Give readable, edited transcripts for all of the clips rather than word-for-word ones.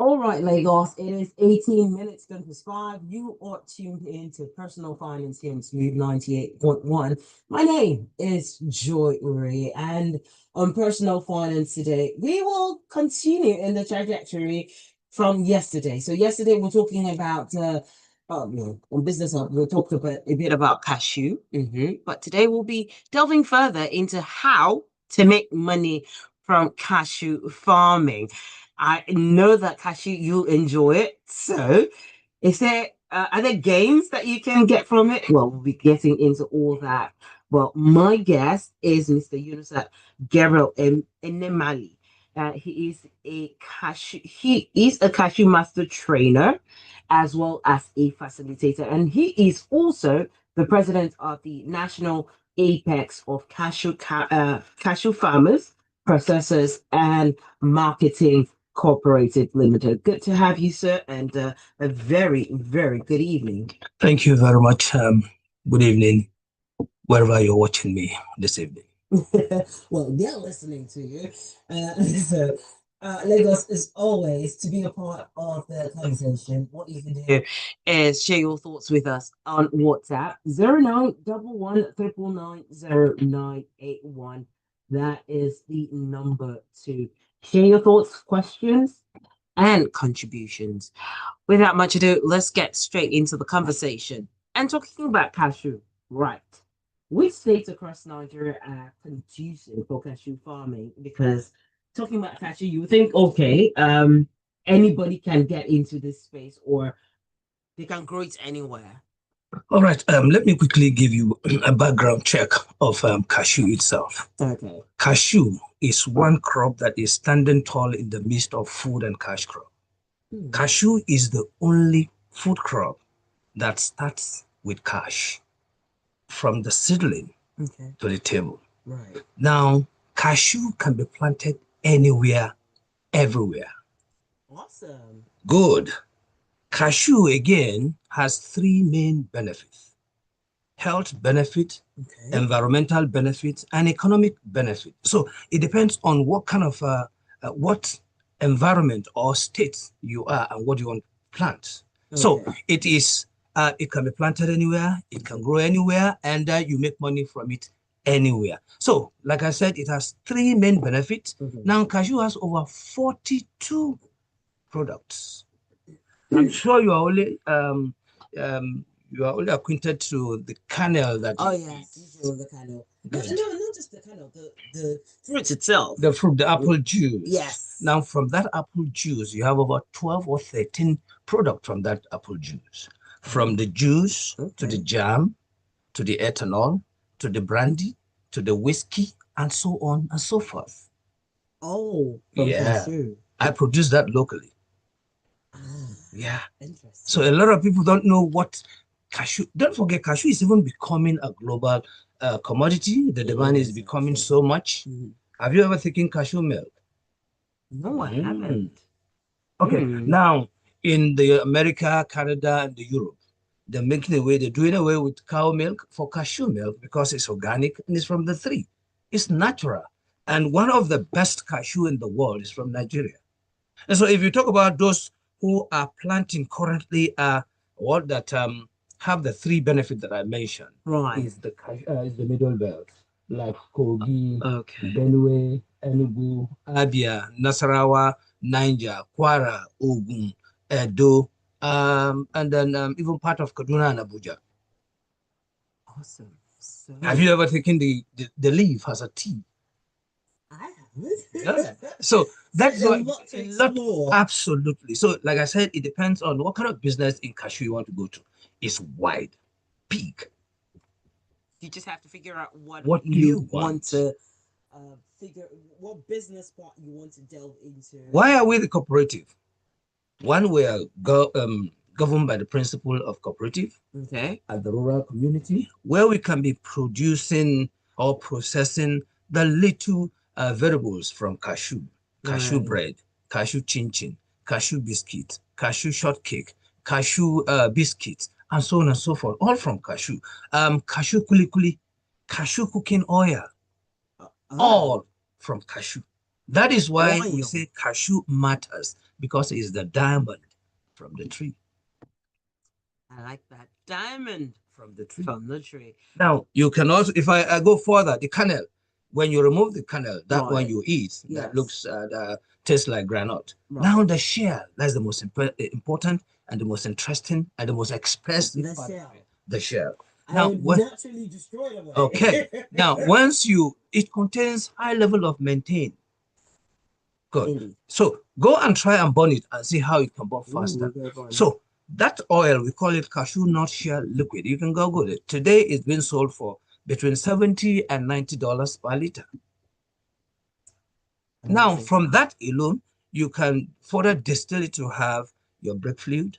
All right, Lagos. It is 18 minutes going to 5. You are tuned in to Personal Finance here on Smooth 98.1. My name is Joy Uri, and on Personal Finance today, we will continue in the trajectory from yesterday. So yesterday we're talking about on Business Hub, we talked about a bit about cashew. But today we'll be delving further into how to make money from cashew farming. I know that Cashew, you'll enjoy it. So, is there are there gains that you can get from it? Well, we'll be getting into all that. Well, my guest is Mr. Yunusa Gabriel Enemali. He is a cashew master trainer as well as a facilitator, and he is also the president of the National Apex of Cashew Farmers, Processors, and Marketing Cooperative Limited. Good to have you, sir, and a very, very good evening. Thank you very much. Good evening, wherever you're watching me this evening. Well, they're listening to you. So, Lagos is always to be a part of the conversation. What you can do is share your thoughts with us on WhatsApp 0911 That is the number to share your thoughts, questions, and contributions. Without much ado, let's get straight into the conversation. And talking about cashew, right? Which states across Nigeria are conducive for cashew farming? Because talking about cashew, you would think, okay, anybody can get into this space or they can grow it anywhere. All right. Let me quickly give you a background check of cashew itself. Okay. Cashew is one crop that is standing tall in the midst of food and cash crop. Cashew is the only food crop that starts with cash from the seedling to the table. Right. Now, cashew can be planted anywhere, everywhere. Awesome. Good. Cashew, again, has three main benefits: health benefit, environmental benefit, and economic benefit. So it depends on what kind of, what environment or state you are and what you want to plant. So it is, it can be planted anywhere, it can grow anywhere, and you make money from it anywhere. So, like I said, it has three main benefits. Now, cashew has over 42 products. I'm sure you are only acquainted to the kernel that. Oh yes, you the kernel. No, not just the kernel, the fruit itself. The fruit, the apple juice. Yes. Now, from that apple juice, you have about 12 or 13 products from that apple juice. From the juice to the jam, to the ethanol, to the brandy, to the whiskey, and so on and so forth. Oh, from cashew. I produce that locally. Yeah. Interesting. So a lot of people don't know what cashew. Don't forget, cashew is even becoming a global commodity. The demand is becoming so much. Have you ever taken cashew milk? No, I haven't. Okay. Now, in the America, Canada, and the Europe, they're doing away with cow milk for cashew milk because it's organic and it's from the tree. It's natural. And one of the best cashew in the world is from Nigeria. And so if you talk about those who are planting currently what that have the three benefits that I mentioned. Right. Is the middle belt, like Kogi, Benue, Enugu, Abia, Nasarawa, Niger, Kwara, Ogun, Edo, and then even part of Kaduna and Abuja. Awesome. So, have you ever taken the leaf as a tea? I Yes. So that's what absolutely. So, like I said, it depends on what kind of business in cashew you want to go to. It's wide, big. You just have to figure out what you want to figure, what business part you want to delve into. Why are we the cooperative? One, we are governed by the principle of cooperative. At the rural community, where we can be producing or processing the little variables from cashew, cashew bread, cashew chin-chin, cashew biscuit, cashew shortcake, cashew biscuit, and so on and so forth, all from cashew. Cashew kuli, cashew cooking oil, all from cashew. That is why we say cashew matters, because it's the diamond from the tree. I like that. Diamond from the tree. From the tree. Now, you can also, if I go further, the kernel, when you remove the kernel, that one you eat, that looks, tastes like granite. Now, the shell, that's the most important and the most interesting and the most expressive part of it. The shell. Now, naturally destroy them. Okay. Now, it contains high level of maintain. Good. So go and try and burn it and see how it can burn faster. So that oil, we call it cashew nut shell liquid. You can Google it. Today it's being sold for between $70 and $90 per liter. Now, from that alone, you can further distill it to have your brake fluid,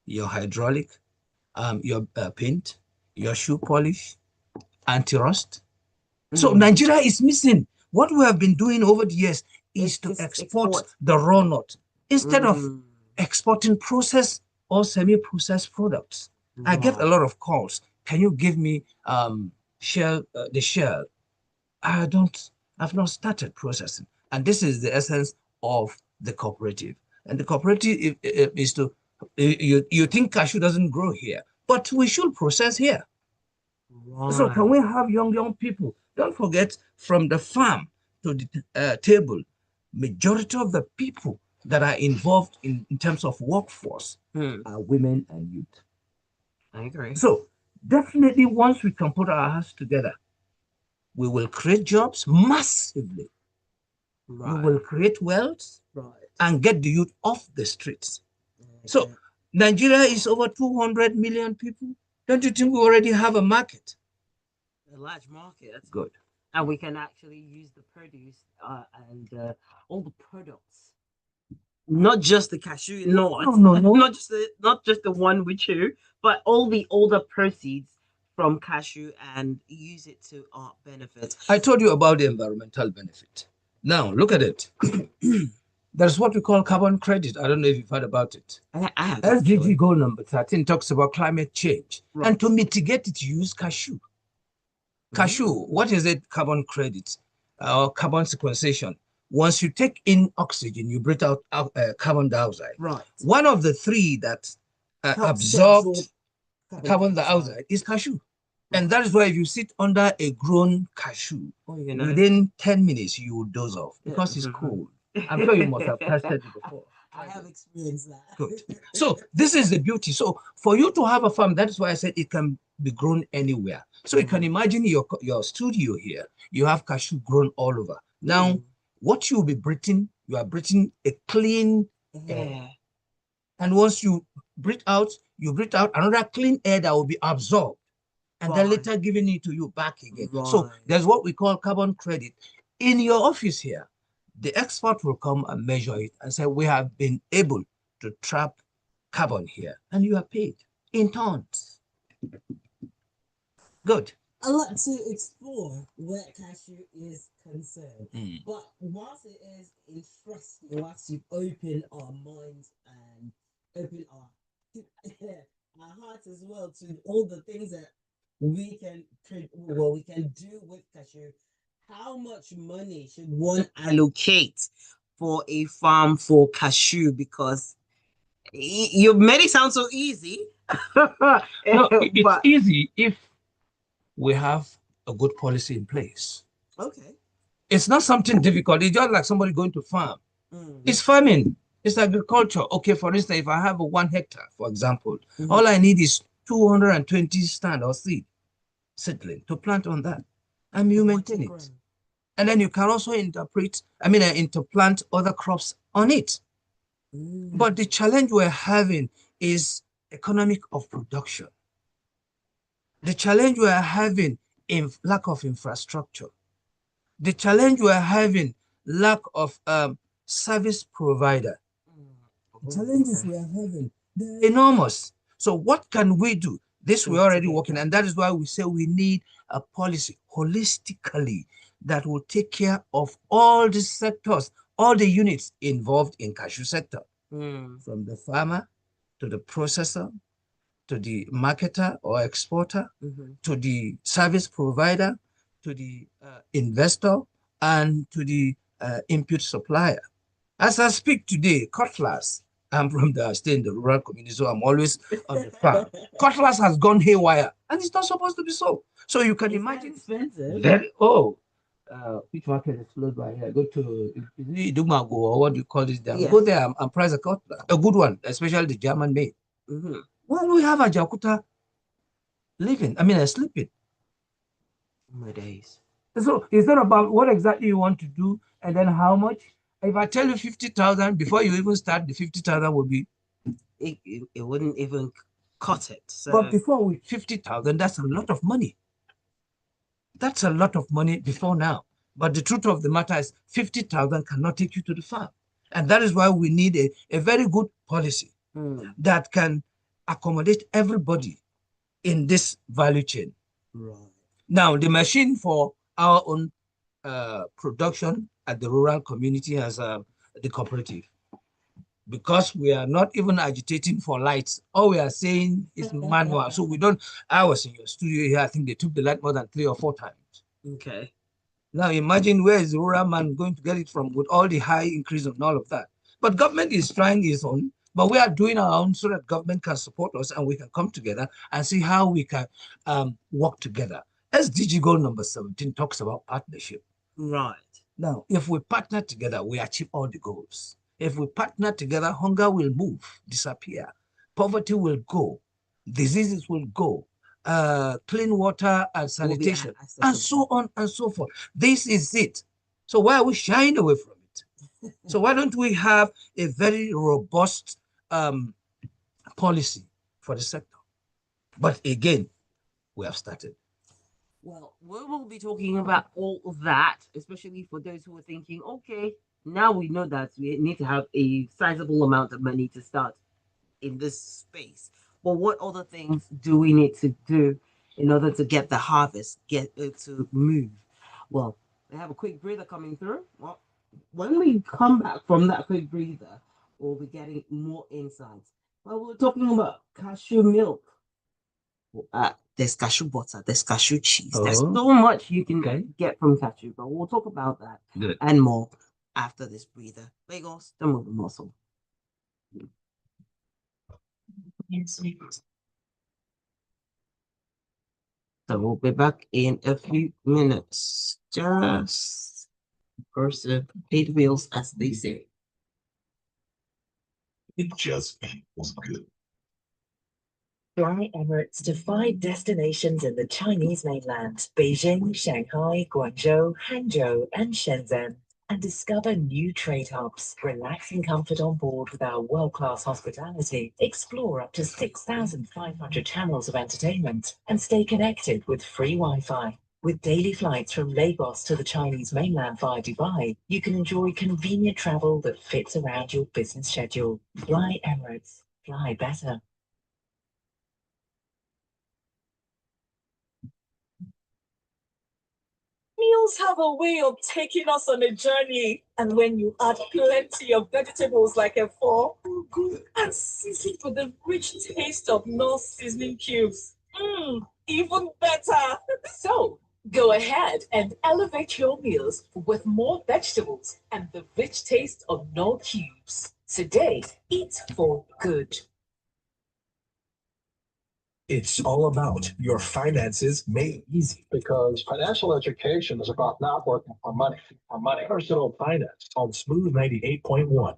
your hydraulic, your paint, your shoe polish, anti-rust. So Nigeria is missing. What we have been doing over the years is to export the raw nut instead of exporting processed or semi-processed products. I get a lot of calls. Can you give me the shell? I've not started processing. And this is the essence of the cooperative. And the cooperative is to, you think cashew doesn't grow here, but we should process here. So can we have young people? Don't forget, from the farm to the table, majority of the people that are involved in terms of workforce are women and youth. I agree. So definitely, once we can put our hands together, we will create jobs massively. We will create wealth and get the youth off the streets. So Nigeria is over 200 million people. Don't you think we already have a market? A large market. That's good. And we can actually use the produce and all the products, not just the cashew, no, not just the one we chew, but all the older proceeds from cashew and use it to our benefit. I told you about the environmental benefit. Now look at it. There's what we call carbon credit. I don't know if you've heard about it. I have. SDG goal number 13 talks about climate change, and to mitigate it, you use cashew. Cashew, what is it? Carbon credit or carbon sequestration. Once you take in oxygen, you breathe out carbon dioxide. One of the three that absorbed carbon dioxide is cashew. And that is why if you sit under a grown cashew, within 10 minutes, you will doze off because it's cold. I'm sure you must have tested it before. I have experienced that. Good. So this is the beauty. So for you to have a farm, that's why I said it can be grown anywhere. So you can imagine your studio here. You have cashew grown all over. Now, what you'll be breathing, you are breathing a clean air. And once you breathe out another clean air that will be absorbed and then later giving it to you back again. So there's what we call carbon credit. In your office here, the expert will come and measure it and say, we have been able to trap carbon here, and you are paid in tons. Good. I like to explore where cashew is concerned. But whilst it is interesting, whilst you open our minds and open our hearts as well to all the things that we can do with cashew, how much money should one allocate for a farm for cashew? Because you made it sound so easy. No, it's easy if we have a good policy in place. Okay. It's not something difficult. It's just like somebody going to farm. It's farming. It's agriculture. Okay, for instance, if I have 1 hectare, for example, all I need is 220 stand or seedling to plant on that. And you maintain it. And then you can also interplant other crops on it. But the challenge we're having is economic of production. The challenge we're having in lack of infrastructure. The challenge we're having lack of service provider. The challenges we're having, they're enormous. So what can we do? This we're already working, and that is why we say we need a policy holistically that will take care of all the sectors, all the units involved in cashew sector, from the farmer to the processor, to the marketer or exporter, to the service provider, to the investor, and to the input supplier. As I speak today, Cutlass, I'm from the stay in the rural community, so I'm always on the farm. Cutlass has gone haywire, and it's not supposed to be so. So you can imagine expensive. very which market is close by here? Go to Dumago, or what do you call this there? Yeah. Go there and price a Cutlass, a good one, especially the German made. Well, we have a Jakuta living, sleeping. My days. So it's not about what exactly you want to do and then how much. If I tell you 50,000 before you even start, the 50,000 will be. It wouldn't even cut it. So. But before with 50,000, that's a lot of money. That's a lot of money before now. But the truth of the matter is 50,000 cannot take you to the farm. And that is why we need a very good policy that can accommodate everybody in this value chain. Right. Now, the machine for our own production at the rural community has the cooperative. Because we are not even agitating for lights, all we are saying is manual. So we don't. I was in your studio here. I think they took the light more than 3 or 4 times. Okay. Now imagine where is the rural man going to get it from with all the high increase and all of that. But government is trying its own, but we are doing our own so that government can support us and we can come together and see how we can work together. SDG goal number 17 talks about partnership. Right. Now, if we partner together, we achieve all the goals. If we partner together, hunger will move, disappear. Poverty will go. Diseases will go. Clean water and sanitation, and so on and so forth. This is it. So why are we shying away from it? So why don't we have a very robust policy for the sector? But again, we have started. Well, we will be talking about all of that, especially for those who are thinking, okay, now we know that we need to have a sizable amount of money to start in this space. But what other things do we need to do in order to get the harvest, get it to move? Well, we have a quick breather coming through. Well, when we come back from that quick breather, we'll be getting more insights. Well, we're talking about cashew milk. There's cashew butter, there's cashew cheese. There's so much you can get from cashew, but we'll talk about that and more after this breather. Lagos, don't move the muscle. Yes. So we'll be back in a few minutes. Just person pay the bills, as they say. It just feels good. Fly Emirates to 5 destinations in the Chinese mainland: Beijing, Shanghai, Guangzhou, Hangzhou, and Shenzhen. And discover new trade hubs. Relax in comfort on board with our world-class hospitality. Explore up to 6,500 channels of entertainment. And stay connected with free Wi-Fi. With daily flights from Lagos to the Chinese mainland via Dubai, you can enjoy convenient travel that fits around your business schedule. Fly Emirates. Fly better. Meals have a way of taking us on a journey. And when you add plenty of vegetables like a fork, and season with the rich taste of North seasoning cubes, even better. So go ahead and elevate your meals with more vegetables and the rich taste of Knorr cubes. Today, eat for good. It's all about your finances made easy. Because financial education is about not working for money. Personal finance on Smooth 98.1.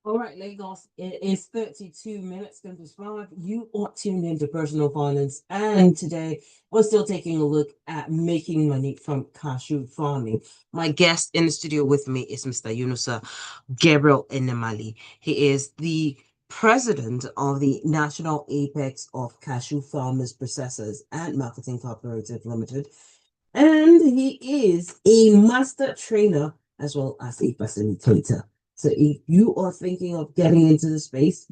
All right, Lagos, it is 32 minutes to 5. You are tuned into Personal Finance, and today we're still taking a look at making money from cashew farming. My guest in the studio with me is Mr. Yunusa Gabriel Enemali. He is the president of the National Apex of Cashew Farmers, Processors and Marketing Cooperative Ltd. And he is a master trainer as well as a facilitator. So if you are thinking of getting into the space,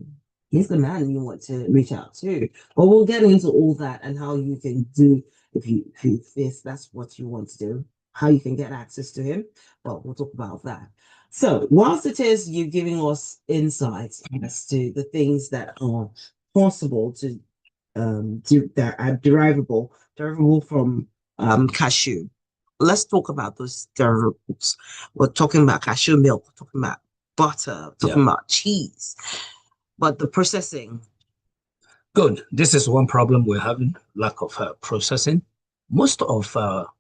he's the man you want to reach out to. But we'll get into all that and how you can do if that's what you want to do. how you can get access to him. Well, we'll talk about that. So, whilst it is you giving us insights as to the things that are possible to that are derivable from cashew, let's talk about those derivables. We're talking about cashew milk, we're talking about butter, we're talking about cheese, but the processing. Good. This is one problem we're having, lack of processing. Most of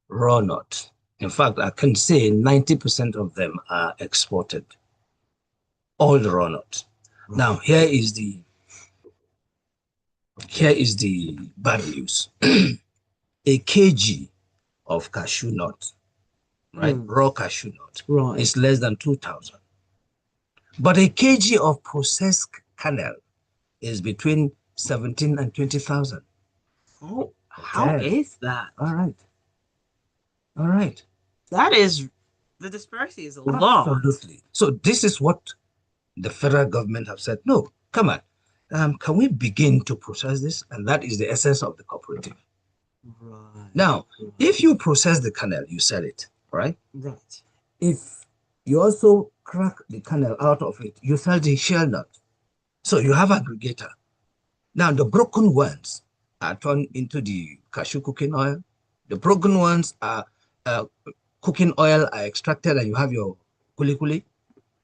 raw nuts, in fact, I can say 90% of them are exported. All the raw nuts. Now, here is the bad news. A kg of cashew nut, right? Raw cashew nut is less than 2,000. But a kg of processed kernel is between 17 and 20,000. Oh, how is that? All right. All right. That is, the disparity is a lot. Absolutely. So this is what the federal government have said. No, come on. Can we begin to process this? And that is the essence of the cooperative. Right. Now, if you process the kernel, you sell it, right? Right. If you also crack the kernel out of it, you sell the shell nut. So you have aggregator. Now, the broken ones are turned into the cashew cooking oil. The broken ones are cooking oil are extracted, and you have your kuli,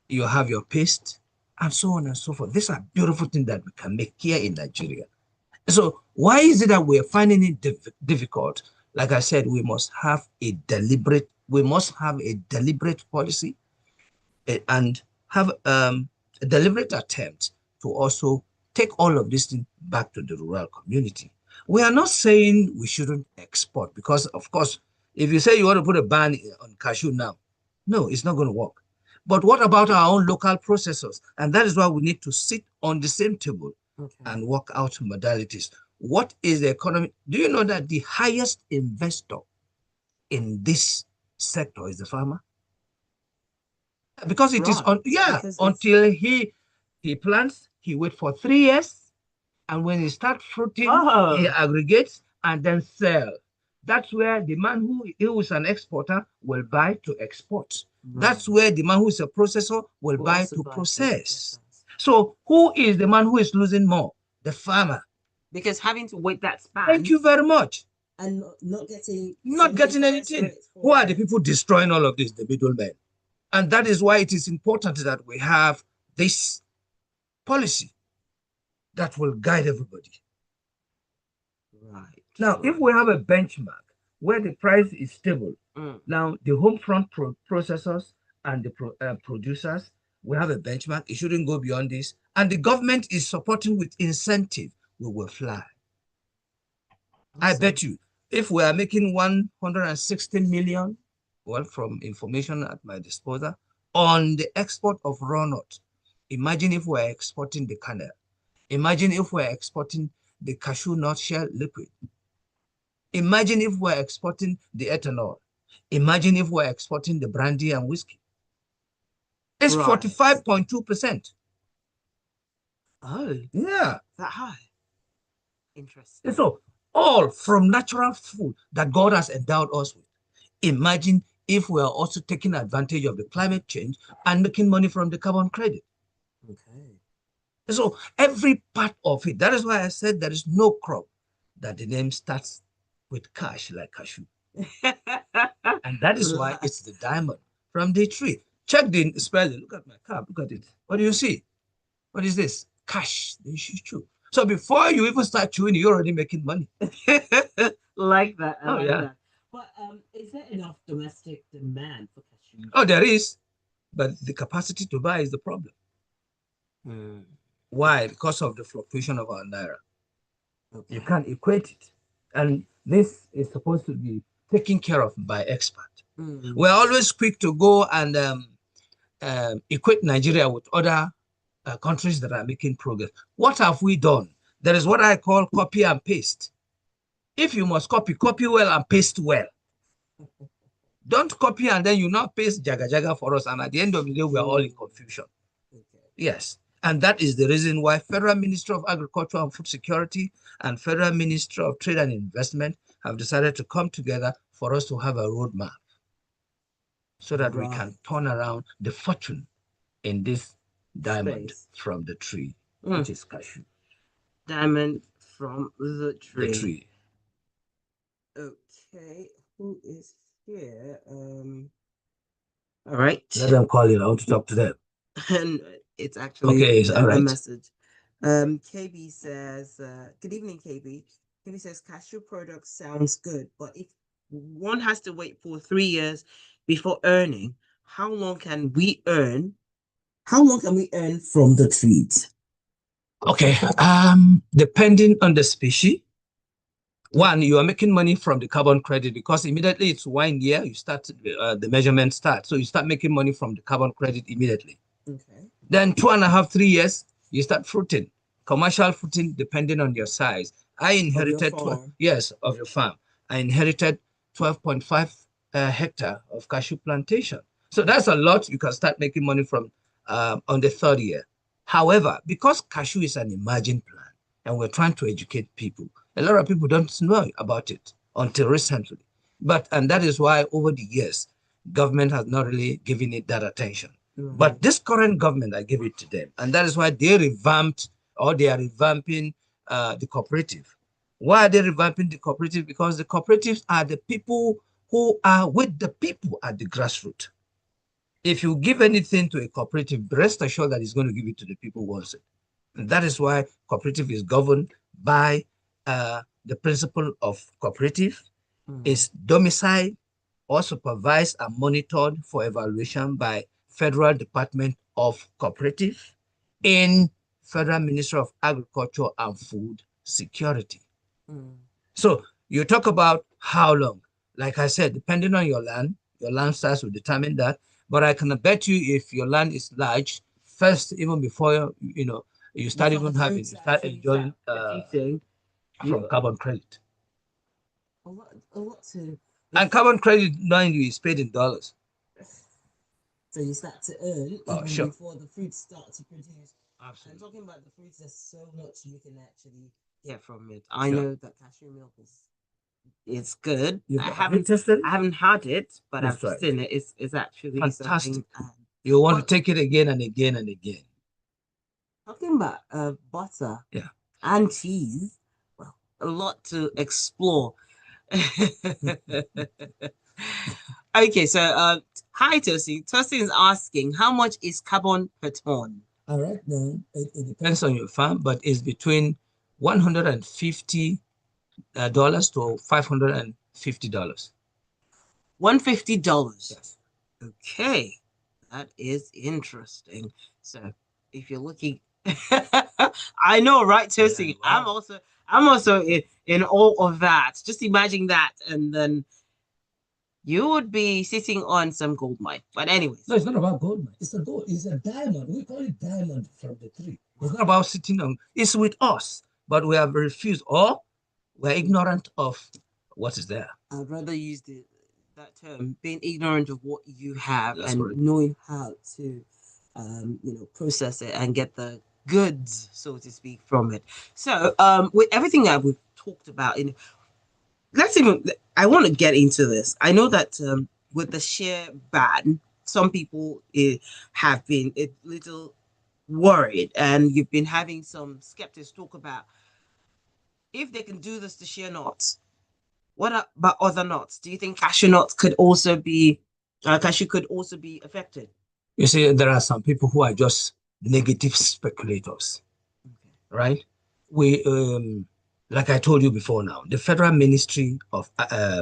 you have your paste, and so on and so forth. These are beautiful things that we can make here in Nigeria. So why is it that we're finding it difficult? Like I said, we must have a deliberate policy and have a deliberate attempt to also take all of this thing back to the rural community. We are not saying we shouldn't export, because of course, if you say you want to put a ban on cashew now, no, it's not going to work. But what about our own local processors? And that is why we need to sit on the same table and work out modalities. What is the economy? Do you know that the highest investor in this sector is the farmer? Because it is on, until he plants, he waits for 3 years, and when he starts fruiting, he aggregates and then sell. That's where the man who is an exporter will buy to export. That's where the man who is a processor will buy to process. So who is the man who is losing more? The farmer. Because having to wait that span. Thank you very much. And not getting anything. Who are the people destroying all of this? The middlemen. And that is why it is important that we have this policy that will guide everybody. Right. Now, if we have a benchmark where the price is stable, now the home front processors and the producers, we have a benchmark. It shouldn't go beyond this. And the government is supporting with incentive, we will fly. Awesome. I bet you, if we are making 160 million, well, from information at my disposal, on the export of raw nuts, imagine if we're exporting the kernel. Imagine if we're exporting the cashew nut shell liquid. Imagine if we're exporting the ethanol. Imagine if we're exporting the brandy and whiskey. It's 45.2%. Oh. Yeah. That high. Interesting. And so, all from natural food that God has endowed us with. Imagine if we are also taking advantage of the climate change and making money from the carbon credit. Okay. So every part of it, that is why I said there is no crop that the name starts with cash like cashew. And that is why it's the diamond from the tree. Check the spelling. Look at my cap. Look at it. What do you see? What is this? Cash. They should chew. So before you even start chewing, you're already making money. Like that. Oh, yeah. That. But is there enough domestic demand for cashew? Oh, there is. But the capacity to buy is the problem. Why? Because of the fluctuation of our naira. Okay. You can't equate it. And this is supposed to be taken care of by experts. We're always quick to go and equate Nigeria with other countries that are making progress. What have we done? There is what I call copy and paste. If you must copy well and paste well. Don't copy and then you not paste jaga for us. And at the end of the day, we are all in confusion. Okay. Yes. And that is the reason why Federal Ministry of Agriculture and Food Security and Federal Ministry of Trade and Investment have decided to come together for us to have a roadmap. so that we Right. can turn around the fortune in this diamond Space. from the tree, Mm. which is cashew. Diamond from the tree. The tree. Okay, who is here? All right. Let them call it. I want to talk to them. And it's actually Okay, it's all a right. message. KB says, good evening, KB. KB says cashew products sounds good, but if one has to wait for 3 years before earning, how long can we earn? How long can we earn from the trees? Okay. Depending on the species, one, you are making money from the carbon credit because immediately it's 1 year, you start the measurement starts. So you start making money from the carbon credit immediately. Okay. Then 2.5, 3 years, you start fruiting, commercial fruiting, depending on your size. I inherited, yes, of your farm. I inherited 12.5 hectare of cashew plantation. So that's a lot you can start making money from on the 3rd year. However, because cashew is an emerging plant and we're trying to educate people, a lot of people don't know about it until recently. And that is why over the years, government has not really given it that attention. But this current government, I give it to them. And that is why they revamped or they are revamping the cooperative. Why are they revamping the cooperative? Because the cooperatives are the people who are with the people at the grassroots. If you give anything to a cooperative, rest assured that it's going to give it to the people who wants it. And that is why cooperative is governed by the principle of cooperative, is domiciled or supervised and monitored for evaluation by Federal Department of Cooperative in Federal Ministry of Agriculture and Food Security. So you talk about how long. Like I said, depending on your land size will determine that. But I can bet you if your land is large, first, even before you start enjoying from carbon credit. A lot to. And carbon credit, knowing you, is paid in dollars. So you start to earn even before the fruits start to produce. Absolutely. And talking about the fruits, there's so much you can actually get from it. I know that cashew milk is good. I haven't tested it? I haven't had it, but I've seen it. It's actually fantastic. You want to take it again and again and again. Talking about butter and cheese, well, a lot to explore. Okay, so hi Tosi. Tosi is asking, how much is carbon per ton? All right, now it depends on your farm, but it's between $150 to $550. $150. Yes. Okay, that is interesting. So if you're looking, I know, right, Tosi? Yeah, wow. I'm also in all of that. Just imagine that, and then you would be sitting on some gold mine. But anyways. No, it's not about gold mine. It's a diamond. We call it diamond from the tree. It's not about sitting on. It's with us, but we have refused or we're ignorant of what is there. I'd rather use that term, being ignorant of what you have. That's and correct. Knowing how to, process it and get the goods, so to speak, from it. So, with everything that we've talked about, I want to get into this. I know that with the share ban, some people have been a little worried, and you've been having some skeptics talk about if they can do this to share nuts. What about other nuts? Do you think cashew nuts could also be affected? You see, there are some people who are just negative speculators, right? We like I told you before now, the Federal Ministry of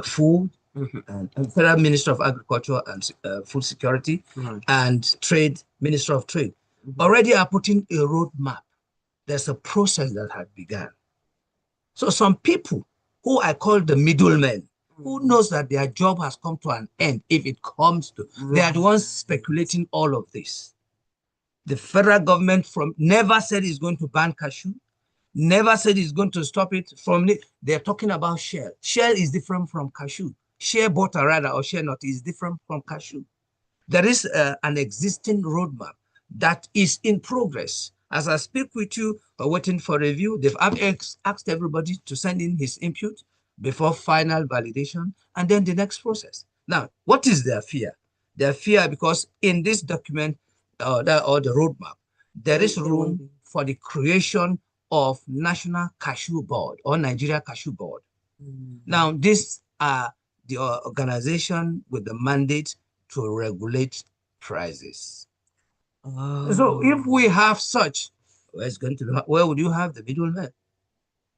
Food and Federal Ministry of Agriculture and Food Security and Trade, Minister of Trade, already are putting a roadmap. There's a process that had begun. So some people who I call the middlemen, who knows that their job has come to an end if it comes to, they are the ones speculating all of this. The federal government never said it's going to ban cashew, never said it's going to stop it they're talking about shell. Shell is different from cashew. Shea butter rather, or shea nut is different from cashew. There is an existing roadmap that is in progress. As I speak with you, we're waiting for review. They've asked everybody to send in his input before final validation and then the next process. Now, what is their fear? Their fear, because in this document or the roadmap, there is room for the creation of National Cashew Board or Nigeria Cashew Board. Now, these are the organization with the mandate to regulate prices. So if we have such, where would you have the middleman?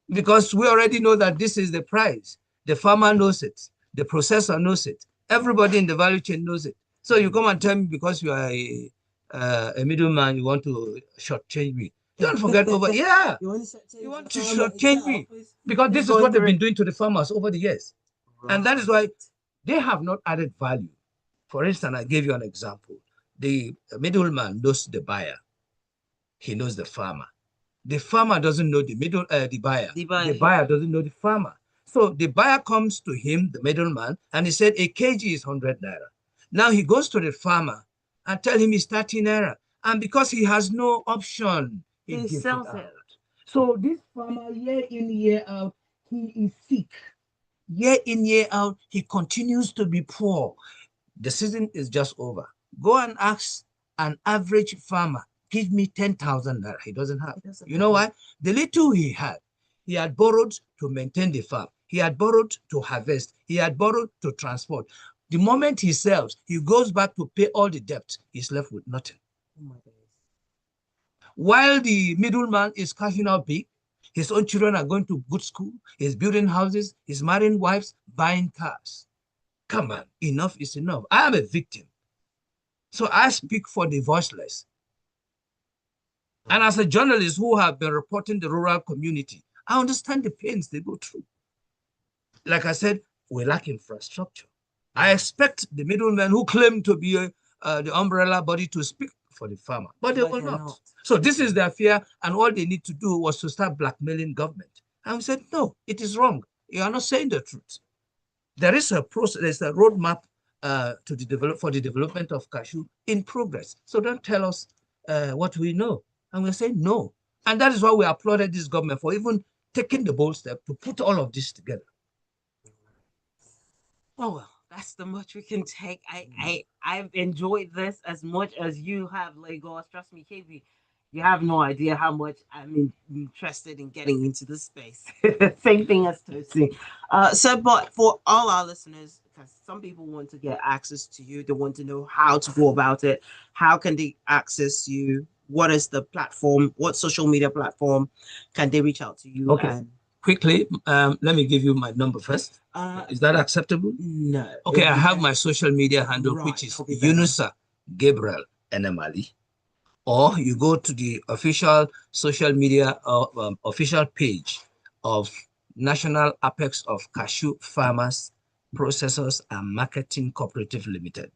Because we already know that this is the price. The farmer knows it. The processor knows it. Everybody in the value chain knows it. So you come and tell me because you are a middleman, you want to shortchange me. Don't forget yeah. You want to shortchange me because this is what they've been doing to the farmers over the years. Right. And that is why they have not added value. For instance, I gave you an example. The middleman knows the buyer. He knows the farmer. The farmer doesn't know the buyer. The buyer doesn't know the farmer. So the buyer comes to him, the middleman, and he said a kg is 100 naira. Now he goes to the farmer and tell him it's 30 naira. And because he has no option, he sells it. So this farmer, year in, year out, he is sick. Year in, year out, he continues to be poor. The season is just over. Go and ask an average farmer, give me 10,000 naira. He doesn't have. You know why? The little he had borrowed to maintain the farm. He had borrowed to harvest. He had borrowed to transport. The moment he sells, he goes back to pay all the debt. He's left with nothing. Oh my goodness. While the middleman is cashing out big, his own children are going to good school. He's building houses. He's marrying wives, buying cars. Come on, enough is enough. I am a victim. So I speak for the voiceless. And as a journalist who have been reporting the rural community, I understand the pains they go through. Like I said, we lack infrastructure. I expect the middlemen who claim to be the umbrella body to speak for the farmer, but they will not. So this is their fear, and all they need to do was to start blackmailing government. And we said, no, it is wrong. You are not saying the truth. There is a process, there's a roadmap for the development of cashew in progress. So don't tell us what we know. And we're saying no. And that is why we applauded this government for even taking the bold step to put all of this together. Oh, well, that's the much we can take. I've enjoyed this as much as you have, Lagos. Trust me, KB, you have no idea how much I'm interested in getting into this space. Same thing as Tosi. But for all our listeners, because some people want to get access to you, they want to know how to go about it. How can they access you? What is the platform? What social media platform can they reach out to you? Okay. Quickly, let me give you my number first. Is that acceptable? No. Okay, I have my social media handle, which is Yunusa Gabriel Enemali. Or you go to the official social media official page of National Apex of Cashew Farmers, Processors and Marketing Cooperative Ltd.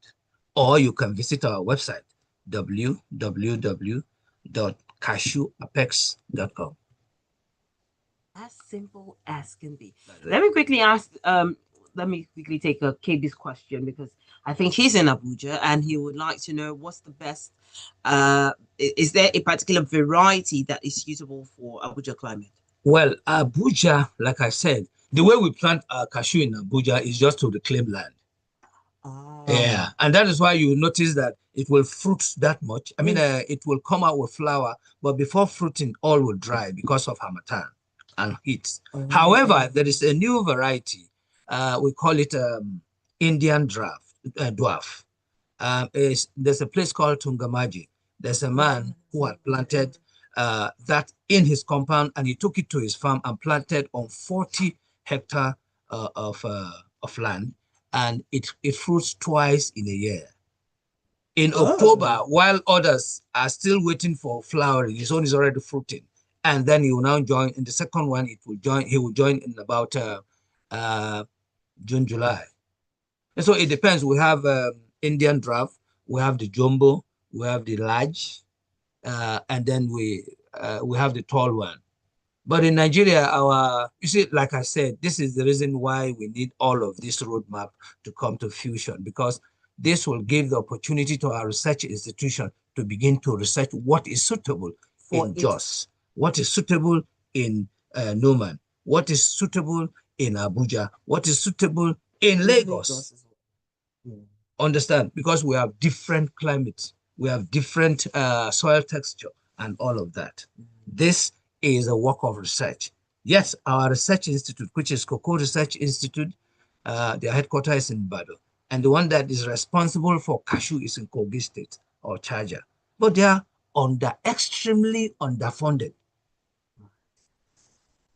Or you can visit our website, www.cashewapex.com. As simple as can be. Let me quickly ask, let me quickly take a KB's question, because I think he's in Abuja and he would like to know what's the best, is there a particular variety that is suitable for Abuja climate? Well, Abuja, like I said, the way we plant cashew in Abuja is just to reclaim land. Yeah, and that is why you notice that it will fruit that much. I mean, it will come out with flower, but before fruiting, all will dry because of harmattan and heat. However, there is a new variety. We call it Indian dwarf. There's a place called Tungamaji. There's a man who had planted that in his compound, and he took it to his farm and planted on 40 hectares of land, and it fruits twice in a year. In October, while others are still waiting for flowering, his own is already fruiting. And then he will now join in the second one. He will join in about June, July. And so it depends. We have Indian draft, we have the jumbo, we have the large, and then we have the tall one. But in Nigeria, you see, like I said, this is the reason why we need all of this roadmap to come to fusion, because this will give the opportunity to our research institution to begin to research what is suitable in Jos, what is suitable in Numan, what is suitable in Abuja, what is suitable in Lagos. Understand? Because we have different climates, we have different soil texture and all of that. This is a work of research. Yes, our research institute, which is Cocoa Research Institute, their headquarters is in Bado. And the one that is responsible for cashew is in Kogi State or Charger. But they are extremely underfunded.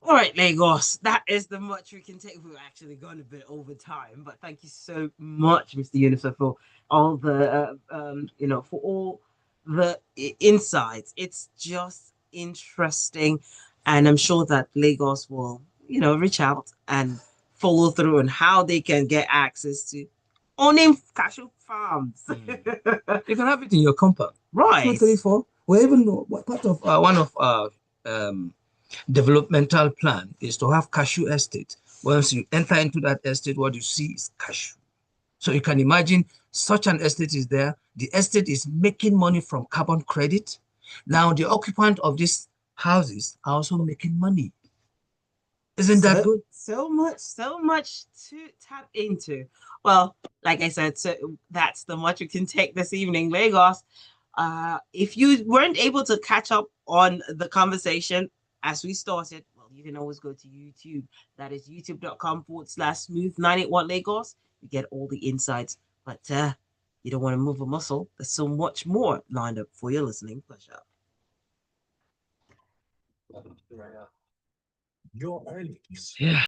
All right, Lagos, that is the much we can take. We've actually gone a bit over time, but thank you so much, Mr. Yunusa, for all the, for all the insights. It's just interesting, and I'm sure that Lagos will, reach out and follow through on how they can get access to owning cashew farms. You can have it in your compound. Right. 2, 3, 4. Well, even what part of one of developmental plan is to have cashew estate. Once you enter into that estate, what you see is cashew. So you can imagine such an estate is there. The estate is making money from carbon credit. Now the occupant of these houses are also making money. Isn't that good? So much to tap into. Well, like I said, so that's the much we can take this evening, Lagos. If you weren't able to catch up on the conversation as we started, well, you can always go to YouTube. That is youtube.com/smooth981 Lagos. You get all the insights, but you don't want to move a muscle. There's so much more lined up for your listening pleasure. Your earnings. Yeah.